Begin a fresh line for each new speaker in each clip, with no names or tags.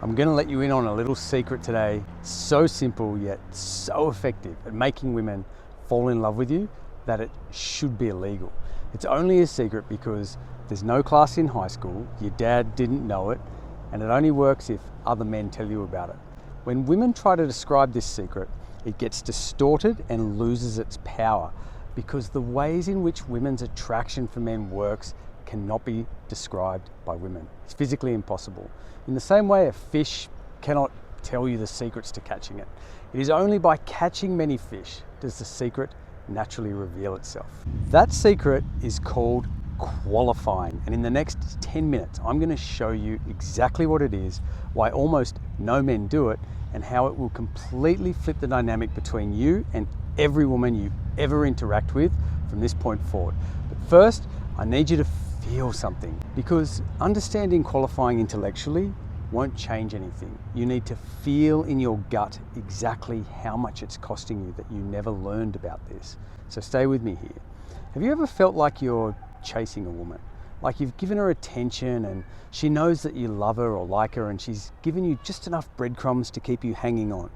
I'm going to let you in on a little secret today, so simple yet so effective at making women fall in love with you that it should be illegal. It's only a secret because there's no class in high school, your dad didn't know it, and it only works if other men tell you about it. When women try to describe this secret, it gets distorted and loses its power because the ways in which women's attraction for men works cannot be described by women. It's physically impossible. In the same way a fish cannot tell you the secrets to catching it. It is only by catching many fish does the secret naturally reveal itself. That secret is called qualifying, and in the next 10 minutes I'm going to show you exactly what it is, why almost no men do it, and how it will completely flip the dynamic between you and every woman you ever interact with from this point forward. But first, I need you to feel something, because understanding qualifying intellectually won't change anything. You need to feel in your gut exactly how much it's costing you that you never learned about this. So stay with me here. Have you ever felt like you're chasing a woman? Like you've given her attention and she knows that you love her or like her, and she's given you just enough breadcrumbs to keep you hanging on.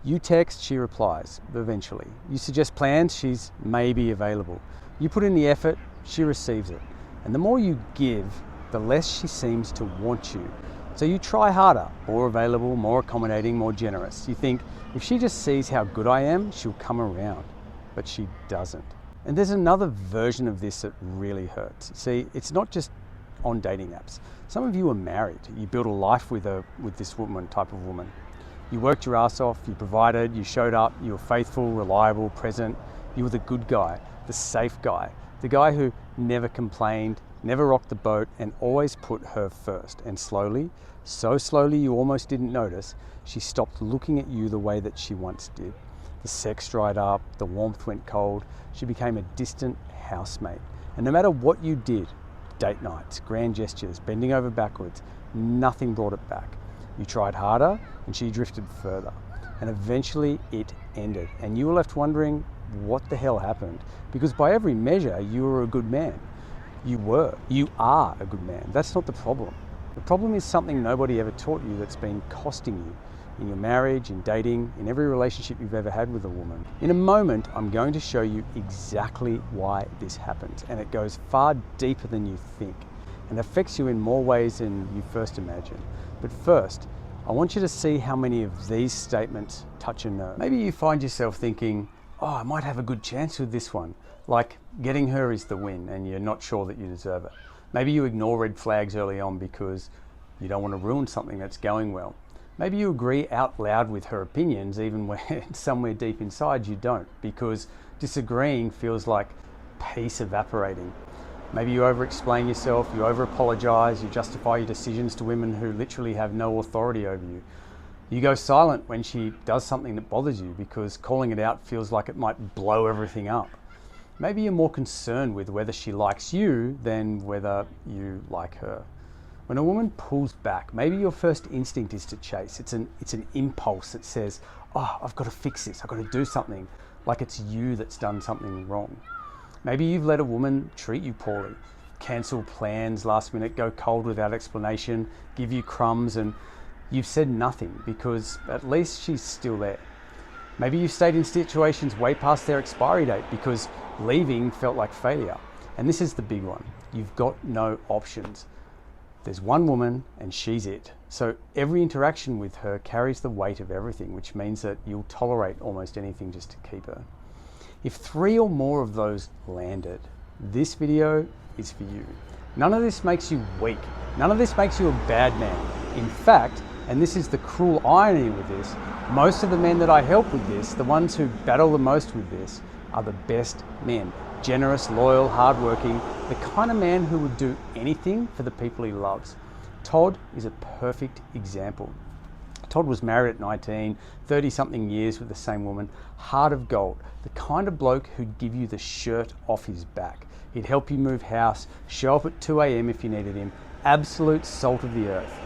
You text, she replies eventually. You suggest plans, she's maybe available. You put in the effort, she receives it. And the more you give, the less she seems to want you. So you try harder, more available, more accommodating, more generous. You think, if she just sees how good I am, she'll come around. But she doesn't. And there's another version of this that really hurts. See, it's not just on dating apps. Some of you are married. You built a life with this type of woman. You worked your ass off, you provided, you showed up, you were faithful, reliable, present. You were the good guy, the safe guy, the guy who never complained, never rocked the boat, and always put her first. And slowly, so slowly you almost didn't notice, she stopped looking at you the way that she once did. The sex dried up, the warmth went cold, she became a distant housemate. And no matter what you did, date nights, grand gestures, bending over backwards, nothing brought it back. You tried harder and she drifted further. And eventually it ended. And you were left wondering what the hell happened. Because by every measure, you were a good man. You are a good man. That's not the problem. The problem is something nobody ever taught you that's been costing you in your marriage, in dating, in every relationship you've ever had with a woman. In a moment, I'm going to show you exactly why this happens, and it goes far deeper than you think and affects you in more ways than you first imagined. But first, I want you to see how many of these statements touch a nerve. Maybe you find yourself thinking, oh, I might have a good chance with this one. Like getting her is the win and you're not sure that you deserve it. Maybe you ignore red flags early on because you don't want to ruin something that's going well. Maybe you agree out loud with her opinions even when somewhere deep inside you don't, because disagreeing feels like peace evaporating. Maybe you over-explain yourself, you over-apologize, you justify your decisions to women who literally have no authority over you. You go silent when she does something that bothers you because calling it out feels like it might blow everything up. Maybe you're more concerned with whether she likes you than whether you like her. When a woman pulls back, maybe your first instinct is to chase. It's an impulse that says, oh, I've got to fix this, I've got to do something, like it's you that's done something wrong. Maybe you've let a woman treat you poorly, cancel plans last minute, go cold without explanation, give you crumbs, and you've said nothing because at least she's still there. Maybe you've stayed in situations way past their expiry date because leaving felt like failure. And this is the big one. You've got no options. There's one woman and she's it. So every interaction with her carries the weight of everything, which means that you'll tolerate almost anything just to keep her. If 3 or more of those landed, this video is for you. None of this makes you weak. None of this makes you a bad man. In fact, and this is the cruel irony with this, most of the men that I help with this, the ones who battle the most with this, are the best men. Generous, loyal, hardworking, the kind of man who would do anything for the people he loves. Todd is a perfect example. Todd was married at 19, 30-something years with the same woman, heart of gold, the kind of bloke who'd give you the shirt off his back. He'd help you move house, show up at 2 a.m. if you needed him, absolute salt of the earth.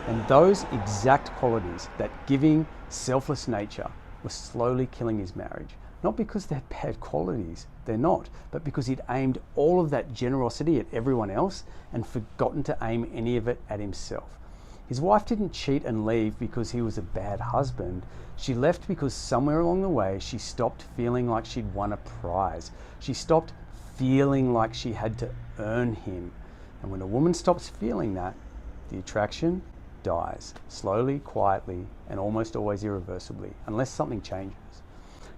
And those exact qualities, that giving, selfless nature, were slowly killing his marriage. Not because they're bad qualities, they're not, but because he'd aimed all of that generosity at everyone else and forgotten to aim any of it at himself. His wife didn't cheat and leave because he was a bad husband. She left because somewhere along the way she stopped feeling like she'd won a prize. She stopped feeling like she had to earn him. And when a woman stops feeling that, the attraction dies, slowly, quietly, and almost always irreversibly, unless something changes.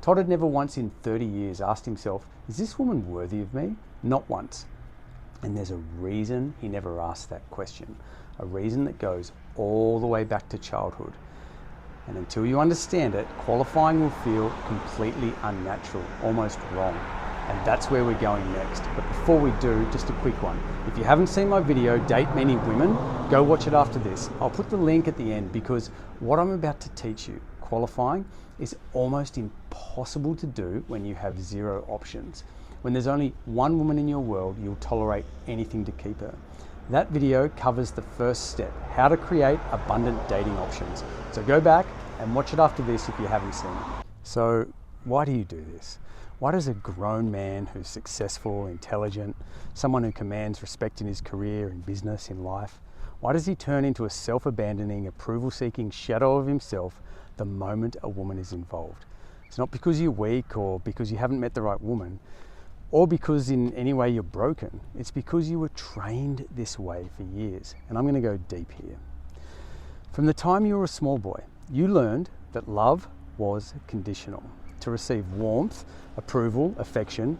Todd had never once in 30 years asked himself, is this woman worthy of me? Not once. And there's a reason he never asked that question, a reason that goes all the way back to childhood. And until you understand it, qualifying will feel completely unnatural, almost wrong. And that's where we're going next. But before we do, just a quick one. If you haven't seen my video, Date Many Women, go watch it after this. I'll put the link at the end because what I'm about to teach you, qualifying, is almost impossible to do when you have zero options. When there's only one woman in your world, you'll tolerate anything to keep her. That video covers the first step, how to create abundant dating options. So go back and watch it after this if you haven't seen it. So why do you do this? Why does a grown man who's successful, intelligent, someone who commands respect in his career, in business, in life, why does he turn into a self-abandoning, approval-seeking shadow of himself the moment a woman is involved? It's not because you're weak or because you haven't met the right woman, or because in any way you're broken. It's because you were trained this way for years. And I'm going to go deep here. From the time you were a small boy, you learned that love was conditional. To receive warmth, approval, affection,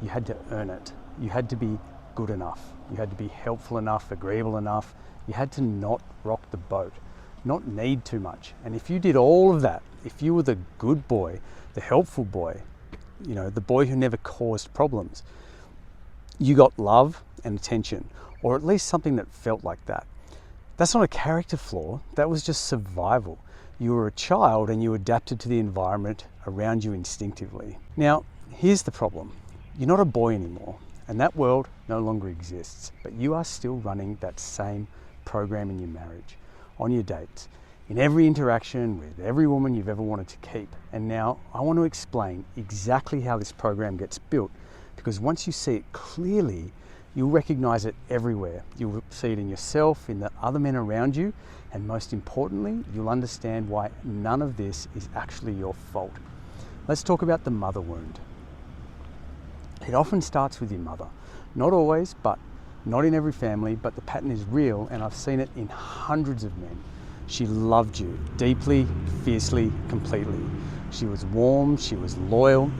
you had to earn it. You had to be good enough. You had to be helpful enough, agreeable enough. You had to not rock the boat, not need too much. And if you did all of that, if you were the good boy, the helpful boy, you know, the boy who never caused problems, you got love and attention, or at least something that felt like that. That's not a character flaw, that was just survival. You were a child and you adapted to the environment around you instinctively. Now, here's the problem. You're not a boy anymore, and that world no longer exists, but you are still running that same program in your marriage, on your dates, in every interaction with every woman you've ever wanted to keep. And now I want to explain exactly how this program gets built, because once you see it clearly, you'll recognize it everywhere. You'll see it in yourself, in the other men around you, and most importantly, you'll understand why none of this is actually your fault. Let's talk about the mother wound. It often starts with your mother. Not always, but not in every family, but the pattern is real, and I've seen it in hundreds of men. She loved you deeply, fiercely, completely. She was warm, she was loyal,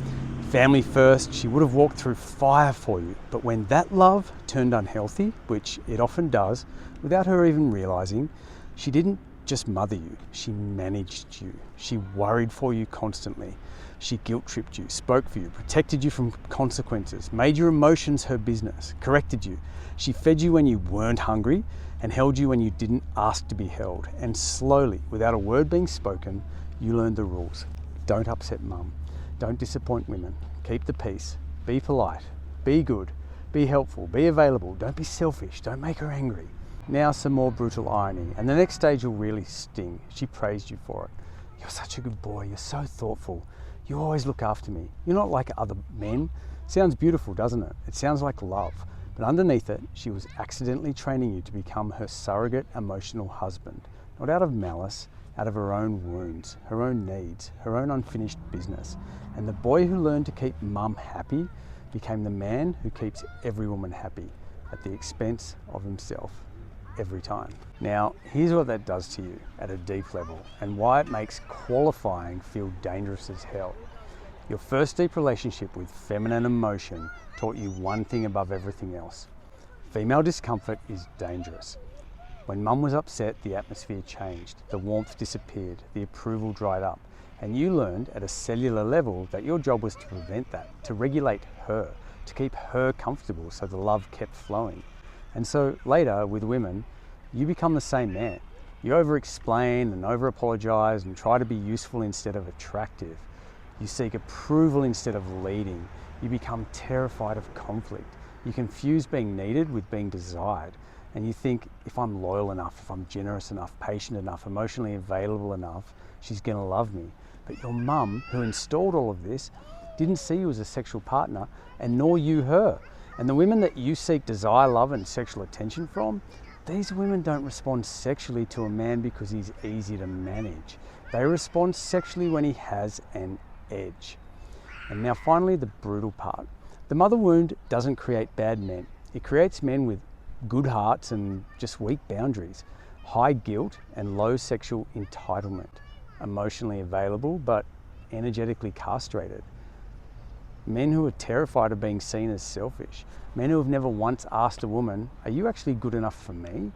family first. She would have walked through fire for you. But when that love turned unhealthy, which it often does, without her even realizing, she didn't just mother you, she managed you. She worried for you constantly. She guilt-tripped you, spoke for you, protected you from consequences, made your emotions her business, corrected you. She fed you when you weren't hungry and held you when you didn't ask to be held. And slowly, without a word being spoken, you learned the rules. Don't upset mum. Don't disappoint women. Keep the peace. Be polite. Be good. Be helpful. Be available. Don't be selfish. Don't make her angry. Now some more brutal irony, and the next stage will really sting. She praised you for it. You're such a good boy. You're so thoughtful. You always look after me. You're not like other men. Sounds beautiful, doesn't it? It sounds like love. But underneath it, she was accidentally training you to become her surrogate emotional husband. Not out of malice, out of her own wounds, her own needs, her own unfinished business. And the boy who learned to keep mum happy became the man who keeps every woman happy at the expense of himself. Every time. Now, here's what that does to you at a deep level and why it makes qualifying feel dangerous as hell. Your first deep relationship with feminine emotion taught you one thing above everything else. Female discomfort is dangerous. When mum was upset, the atmosphere changed, the warmth disappeared, the approval dried up, and you learned at a cellular level that your job was to prevent that, to regulate her, to keep her comfortable so the love kept flowing. And so later with women, you become the same man. You over-explain and over-apologize and try to be useful instead of attractive. You seek approval instead of leading. You become terrified of conflict. You confuse being needed with being desired. And you think, if I'm loyal enough, if I'm generous enough, patient enough, emotionally available enough, she's gonna love me. But your mum, who installed all of this, didn't see you as a sexual partner, and nor you her. And the women that you seek desire, love, and sexual attention from, these women don't respond sexually to a man because he's easy to manage. They respond sexually when he has an edge. And now finally, the brutal part. The mother wound doesn't create bad men. It creates men with good hearts and just weak boundaries, high guilt and low sexual entitlement, emotionally available but energetically castrated. Men who are terrified of being seen as selfish. Men who have never once asked a woman, are you actually good enough for me?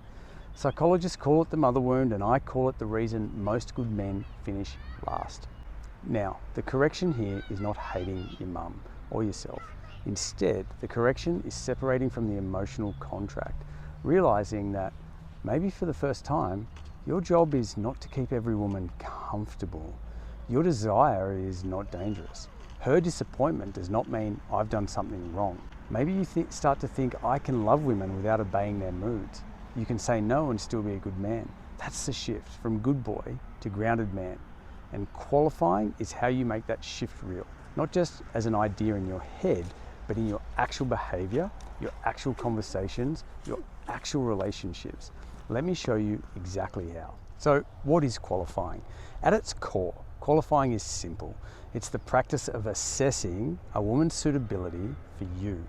Psychologists call it the mother wound, and I call it the reason most good men finish last. Now, the correction here is not hating your mum or yourself. Instead, the correction is separating from the emotional contract, realizing that maybe for the first time, your job is not to keep every woman comfortable. Your desire is not dangerous. Her disappointment does not mean I've done something wrong. Maybe you start to think I can love women without obeying their moods. You can say no and still be a good man. That's the shift from good boy to grounded man. And qualifying is how you make that shift real, not just as an idea in your head, but in your actual behavior, your actual conversations, your actual relationships. Let me show you exactly how. So, what is qualifying? At its core, qualifying is simple. It's the practice of assessing a woman's suitability for you,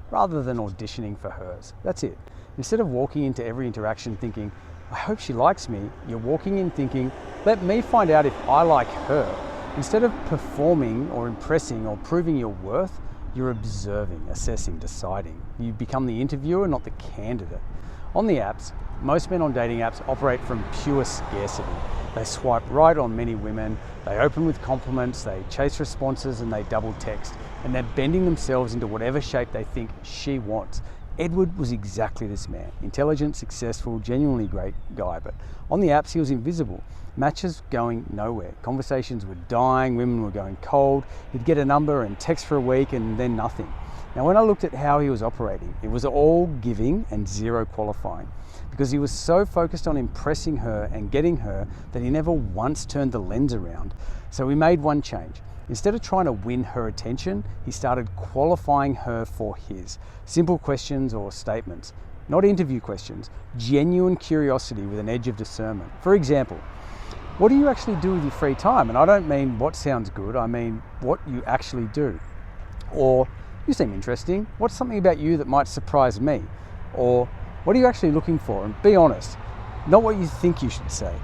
rather than auditioning for hers. That's it. Instead of walking into every interaction thinking, I hope she likes me, you're walking in thinking, let me find out if I like her. Instead of performing or impressing or proving your worth, you're observing, assessing, deciding. You become the interviewer, not the candidate. On the apps, most men on dating apps operate from pure scarcity. They swipe right on many women, they open with compliments, they chase responses, and they double text. And they're bending themselves into whatever shape they think she wants. Edward was exactly this man. Intelligent, successful, genuinely great guy, but on the apps he was invisible. Matches going nowhere. Conversations were dying, women were going cold. He'd get a number and text for a week and then nothing. Now when I looked at how he was operating, it was all giving and zero qualifying, because he was so focused on impressing her and getting her that he never once turned the lens around. So we made one change. Instead of trying to win her attention, he started qualifying her for his. Simple questions or statements, not interview questions, genuine curiosity with an edge of discernment. For example, what do you actually do with your free time? And I don't mean what sounds good, I mean what you actually do. Or, you seem interesting, what's something about you that might surprise me? Or, what are you actually looking for? And be honest, not what you think you should say.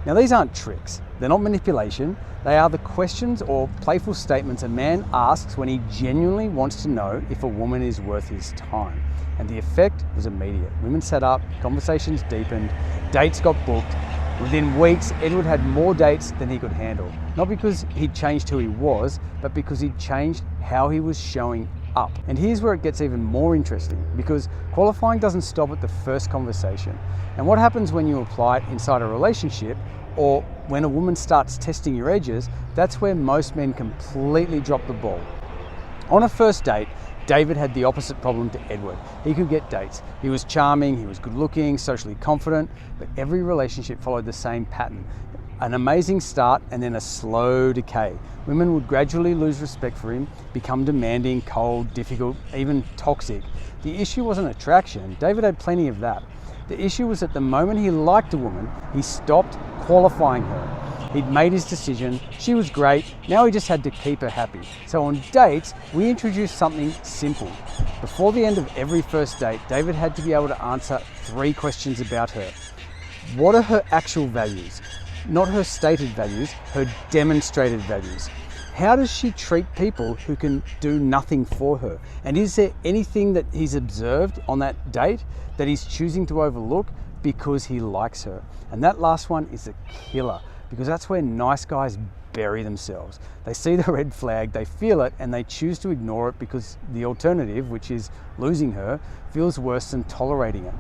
Now these aren't tricks, they're not manipulation, they are the questions or playful statements a man asks when he genuinely wants to know if a woman is worth his time. And the effect was immediate. Women sat up, conversations deepened, dates got booked. Within weeks, Edward had more dates than he could handle. Not because he'd changed who he was, but because he'd changed how he was showing up. And here's where it gets even more interesting, because qualifying doesn't stop at the first conversation. And what happens when you apply it inside a relationship, or when a woman starts testing your edges, that's where most men completely drop the ball. On a first date, David had the opposite problem to Edward. He could get dates. He was charming, he was good looking, socially confident, but every relationship followed the same pattern. An amazing start and then a slow decay. Women would gradually lose respect for him, become demanding, cold, difficult, even toxic. The issue wasn't attraction. David had plenty of that. The issue was that the moment he liked a woman, he stopped qualifying her. He'd made his decision, she was great, now he just had to keep her happy. So on dates, we introduced something simple. Before the end of every first date, David had to be able to answer 3 questions about her. What are her actual values? Not her stated values, her demonstrated values. How does she treat people who can do nothing for her? And is there anything that he's observed on that date that he's choosing to overlook because he likes her? And that last one is a killer, because that's where nice guys bury themselves. They see the red flag, they feel it, and they choose to ignore it because the alternative, which is losing her, feels worse than tolerating it.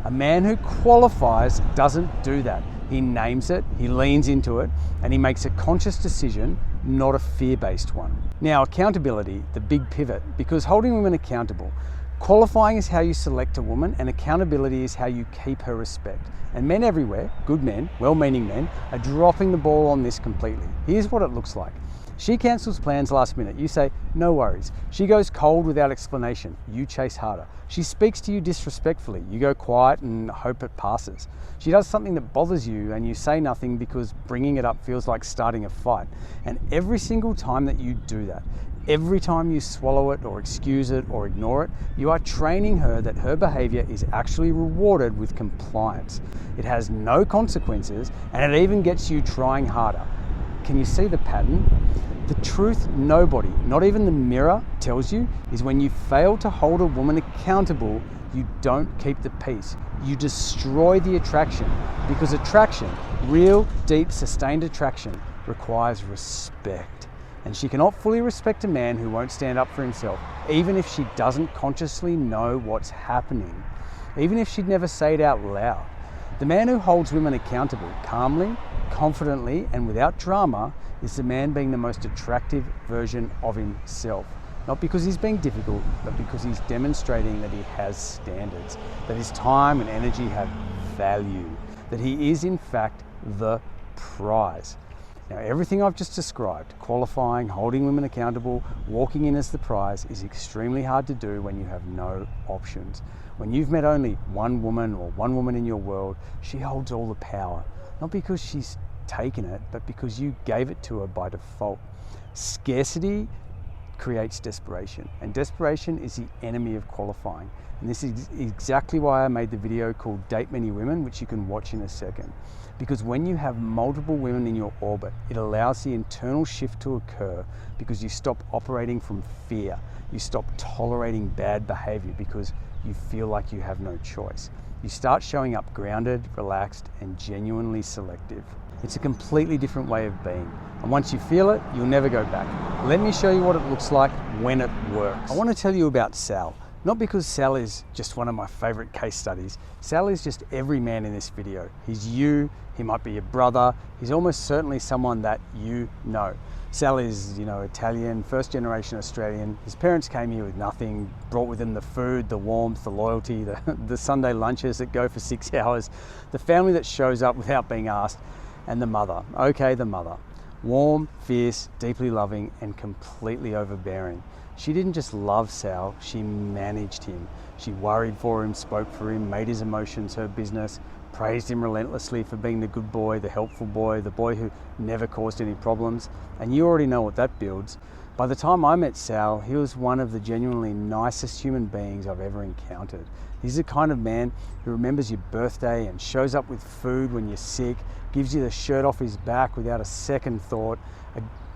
A man who qualifies doesn't do that. He names it, he leans into it, and he makes a conscious decision, not a fear-based one. Now, accountability, the big pivot, because holding women accountable. Qualifying is how you select a woman, and accountability is how you keep her respect. And men everywhere, good men, well-meaning men, are dropping the ball on this completely. Here's what it looks like. She cancels plans last minute. You say, no worries. She goes cold without explanation. You chase harder. She speaks to you disrespectfully. You go quiet and hope it passes. She does something that bothers you and you say nothing because bringing it up feels like starting a fight. And every single time that you do that, every time you swallow it or excuse it or ignore it, you are training her that her behavior is actually rewarded with compliance. It has no consequences and it even gets you trying harder. Can you see the pattern? The truth nobody, not even the mirror, tells you is when you fail to hold a woman accountable, you don't keep the peace. You destroy the attraction, because attraction, real, deep, sustained attraction, requires respect. And she cannot fully respect a man who won't stand up for himself, even if she doesn't consciously know what's happening, even if she'd never say it out loud. The man who holds women accountable calmly, confidently, and without drama is the man being the most attractive version of himself. Not because he's being difficult, but because he's demonstrating that he has standards, that his time and energy have value, that he is in fact the prize. Now, everything I've just described, qualifying, holding women accountable, walking in as the prize, is extremely hard to do when you have no options. When you've met only one woman or one woman in your world, she holds all the power, not because she's taken it, but because you gave it to her by default. Scarcity creates desperation, and desperation is the enemy of qualifying. And this is exactly why I made the video called Date Many Women, which you can watch in a second. Because when you have multiple women in your orbit, it allows the internal shift to occur because you stop operating from fear. You stop tolerating bad behavior because you feel like you have no choice. You start showing up grounded, relaxed, and genuinely selective. It's a completely different way of being. And once you feel it, you'll never go back. Let me show you what it looks like when it works. I want to tell you about Sal. Not because Sal is just one of my favorite case studies. Sal is just every man in this video. He's you, he might be your brother, he's almost certainly someone that you know. Sal is, Italian, first generation Australian. His parents came here with nothing, brought with them the food, the warmth, the loyalty, the Sunday lunches that go for 6 hours, the family that shows up without being asked, and the mother. Okay, the mother. Warm, fierce, deeply loving, and completely overbearing. She didn't just love Sal, she managed him. She worried for him, spoke for him, made his emotions her business, praised him relentlessly for being the good boy, the helpful boy, the boy who never caused any problems. And you already know what that builds. By the time I met Sal, he was one of the genuinely nicest human beings I've ever encountered. He's the kind of man who remembers your birthday and shows up with food when you're sick, gives you the shirt off his back without a second thought,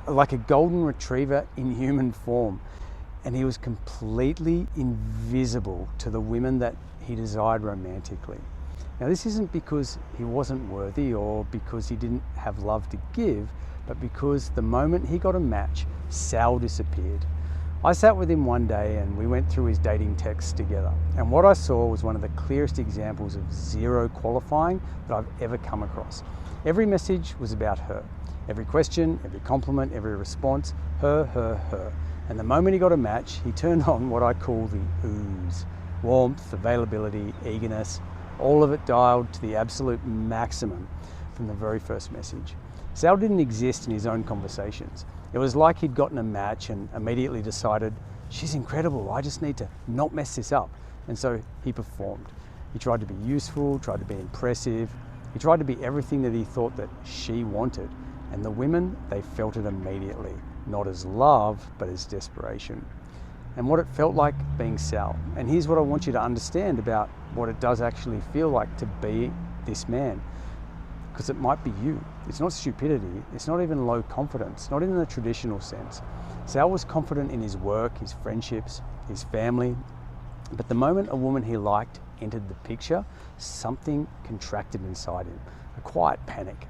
like a golden retriever in human form. And he was completely invisible to the women that he desired romantically. Now, this isn't because he wasn't worthy or because he didn't have love to give, but because the moment he got a match, Sal disappeared. I sat with him one day and we went through his dating texts together. And what I saw was one of the clearest examples of zero qualifying that I've ever come across. Every message was about her. Every question, every compliment, every response, her. And the moment he got a match, he turned on what I call the ooze. Warmth, availability, eagerness, all of it dialed to the absolute maximum from the very first message. Sal didn't exist in his own conversations. It was like he'd gotten a match and immediately decided, she's incredible, I just need to not mess this up. And so he performed. He tried to be useful, tried to be impressive. He tried to be everything that he thought that she wanted. And the women, they felt it immediately. Not as love, but as desperation. And what it felt like being Sal. And here's what I want you to understand about what it does actually feel like to be this man. Because it might be you. It's not stupidity. It's not even low confidence, not in the traditional sense. Sal was confident in his work, his friendships, his family. But the moment a woman he liked entered the picture, something contracted inside him. A quiet panic.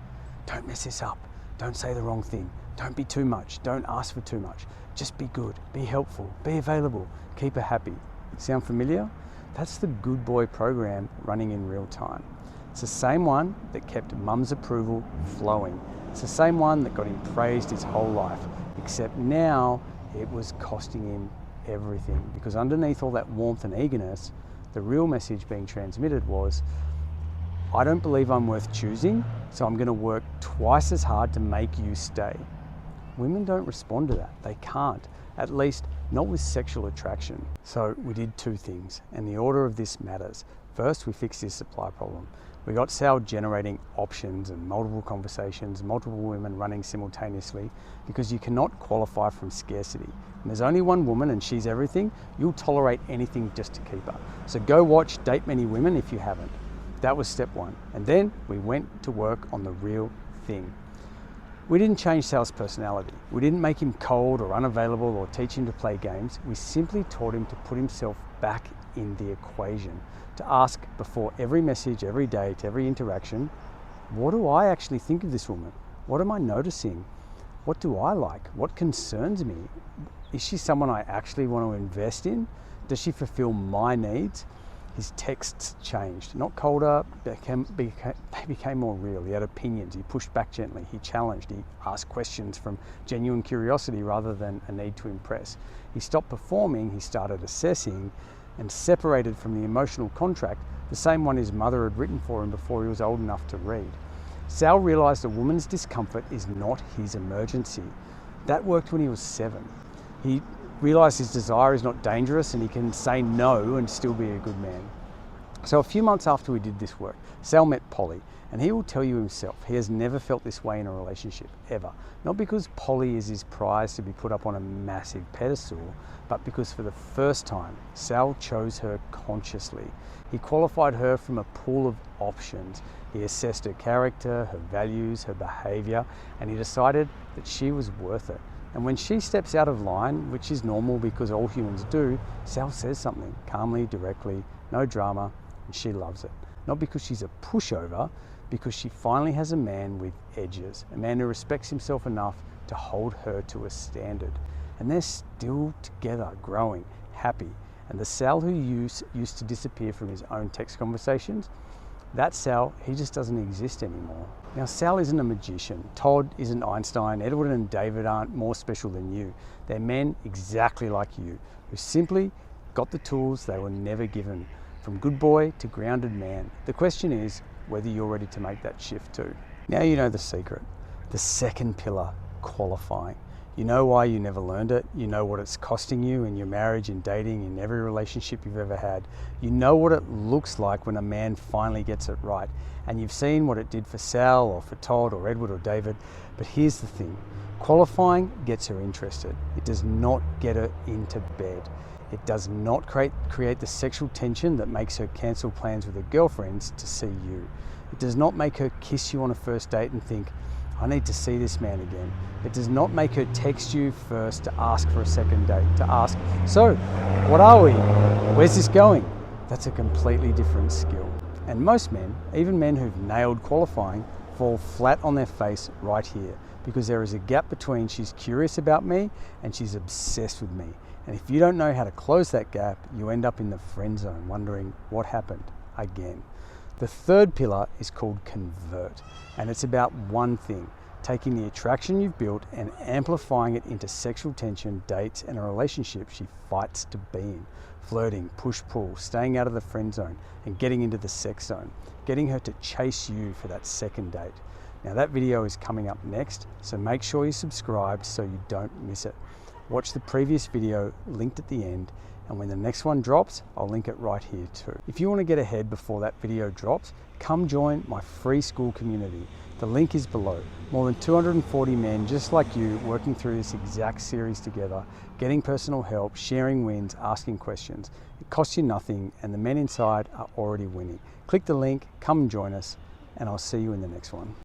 Don't mess this up. Don't say the wrong thing. Don't be too much. Don't ask for too much. Just be good, be helpful, be available, keep her happy. Sound familiar? That's the good boy program running in real time. It's the same one that kept mum's approval flowing. It's the same one that got him praised his whole life, except now it was costing him everything. Because underneath all that warmth and eagerness, the real message being transmitted was, I don't believe I'm worth choosing, so I'm going to work twice as hard to make you stay. women don't respond to that. They can't, at least not with sexual attraction. So we did two things, and the order of this matters. First, we fixed his supply problem. We got Sal generating options and multiple conversations, multiple women running simultaneously, because you cannot qualify from scarcity. And there's only one woman and she's everything. You'll tolerate anything just to keep her. So go watch Date Many Women if you haven't. That was step one. And then we went to work on the real thing. We didn't change Sal's personality. We didn't make him cold or unavailable or teach him to play games. We simply taught him to put himself back in the equation, to ask before every message, every date, every interaction, what do I actually think of this woman? What am I noticing? What do I like? What concerns me? Is she someone I actually want to invest in? Does she fulfill my needs? His texts changed, not colder, they became more real. He had opinions, he pushed back gently, he challenged, he asked questions from genuine curiosity rather than a need to impress. He stopped performing, he started assessing, and separated from the emotional contract, the same one his mother had written for him before he was old enough to read. Sal realised a woman's discomfort is not his emergency. That worked when he was 7. He realised his desire is not dangerous and he can say no and still be a good man. So a few months after we did this work, Sal met Polly, and he will tell you himself he has never felt this way in a relationship, ever. Not because Polly is his prize to be put up on a massive pedestal, but because for the first time, Sal chose her consciously. He qualified her from a pool of options. He assessed her character, her values, her behaviour, and he decided that she was worth it. And when she steps out of line, which is normal because all humans do, Sal says something calmly, directly, no drama, and she loves it. Not because she's a pushover, because she finally has a man with edges, a man who respects himself enough to hold her to a standard. And they're still together, growing, happy. And the Sal who used to disappear from his own text conversations, that Sal, he just doesn't exist anymore. Now, Sal isn't a magician. Todd isn't Einstein. Edward and David aren't more special than you. They're men exactly like you, who simply got the tools they were never given, from good boy to grounded man. The question is whether you're ready to make that shift too. Now you know the secret. The second pillar, qualifying. You know why you never learned it. You know what it's costing you in your marriage, in dating, in every relationship you've ever had. You know what it looks like when a man finally gets it right. And you've seen what it did for Sal or for Todd or Edward or David. But here's the thing. Qualifying gets her interested. It does not get her into bed. It does not create the sexual tension that makes her cancel plans with her girlfriends to see you. It does not make her kiss you on a first date and think, I need to see this man again. It does not make her text you first to ask for a second date, to ask, so, what are we? Where's this going? That's a completely different skill. And most men, even men who've nailed qualifying, fall flat on their face right here, because there is a gap between she's curious about me and she's obsessed with me. And if you don't know how to close that gap, you end up in the friend zone wondering what happened again. The third pillar is called convert, and it's about one thing, taking the attraction you've built and amplifying it into sexual tension, dates, and a relationship she fights to be in. Flirting, push-pull, staying out of the friend zone, and getting into the sex zone. Getting her to chase you for that second date. Now that video is coming up next, so make sure you're subscribed so you don't miss it. Watch the previous video linked at the end, and when the next one drops, I'll link it right here too. If you want to get ahead before that video drops, come join my free school community. The link is below. More than 240 men just like you working through this exact series together, getting personal help, sharing wins, asking questions. It costs you nothing, and the men inside are already winning. Click the link, come and join us, and I'll see you in the next one.